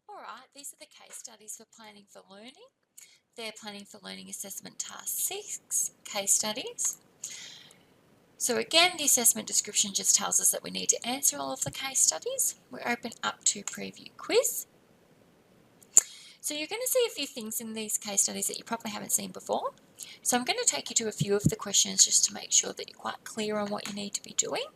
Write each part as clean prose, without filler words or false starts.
Alright, these are the case studies for Planning for Learning. They're Planning for Learning Assessment Task 6 case studies. So again, the assessment description just tells us that we need to answer all of the case studies. We open up to Preview Quiz. So you're going to see a few things in these case studies that you probably haven't seen before. So I'm going to take you to a few of the questions just to make sure that you're quite clear on what you need to be doing.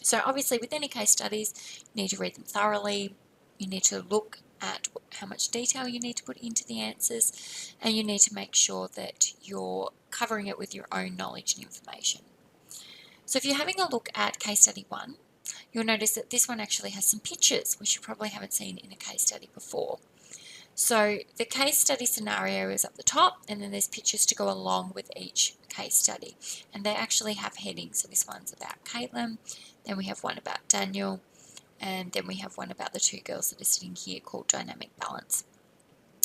So obviously with any case studies, you need to read them thoroughly. You need to look at how much detail you need to put into the answers, and you need to make sure that you're covering it with your own knowledge and information. So if you're having a look at case study 1, you'll notice that this one actually has some pictures, which you probably haven't seen in a case study before. So the case study scenario is up the top, and then there's pictures to go along with each case study. And they actually have headings. So this one's about Caitlin, then we have one about Daniel, and then we have one about the two girls that are sitting here called Dynamic Balance.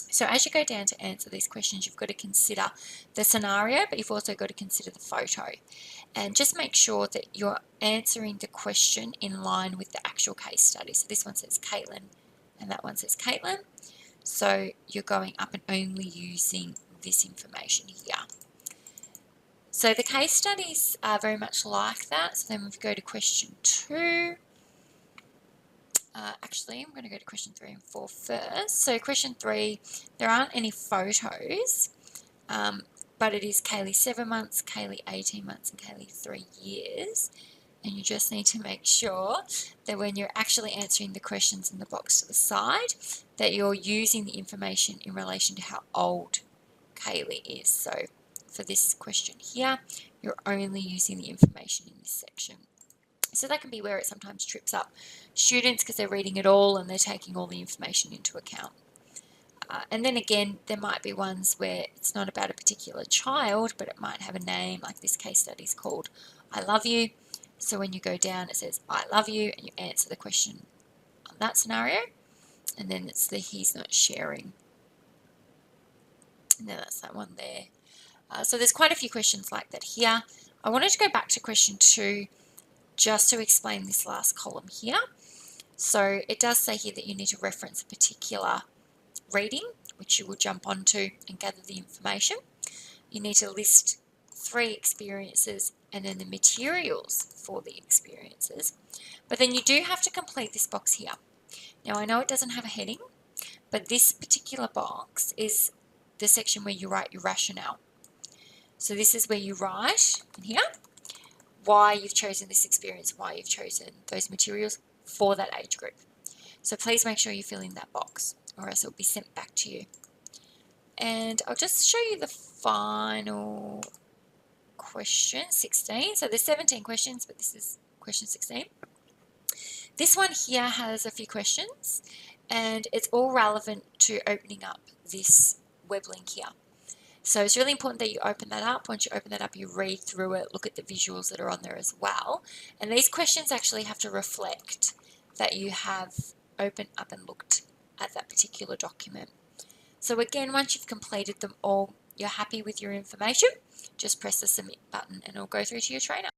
So as you go down to answer these questions, you've got to consider the scenario, but you've also got to consider the photo. And just make sure that you're answering the question in line with the actual case study. So this one says Caitlin, and that one says Caitlin. So you're going up and only using this information here. So the case studies are very much like that. So then we go to question 2. Actually, I'm going to go to question 3 and 4 first. So question 3, there aren't any photos, but it is Kaylee 7 months, Kaylee 18 months, and Kaylee 3 years. And you just need to make sure that when you're actually answering the questions in the box to the side, that you're using the information in relation to how old Kaylee is. So for this question here, you're only using the information in this section. So that can be where it sometimes trips up students because they're reading it all and they're taking all the information into account. And then again, there might be ones where it's not about a particular child, but it might have a name, like this case study is called I Love You. So when you go down, it says I love you, and you answer the question on that scenario. And then it's the he's not sharing. And then that's that one there. So there's quite a few questions like that here. I wanted to go back to question 2 just to explain this last column here. So it does say here that you need to reference a particular reading, which you will jump onto and gather the information. You need to list 3 experiences and then the materials for the experiences. But then you do have to complete this box here. Now I know it doesn't have a heading, but this particular box is the section where you write your rationale. So this is where you write in here why you've chosen this experience, why you've chosen those materials for that age group. So please make sure you fill in that box, or else it'll be sent back to you. And I'll just show you the final question, 16. So there's 17 questions, but this is question 16. This one here has a few questions, and it's all relevant to opening up this web link here. So it's really important that you open that up. Once you open that up, you read through it, look at the visuals that are on there as well. And these questions actually have to reflect that you have opened up and looked at that particular document. So again, once you've completed them all, you're happy with your information, just press the submit button and it'll go through to your trainer.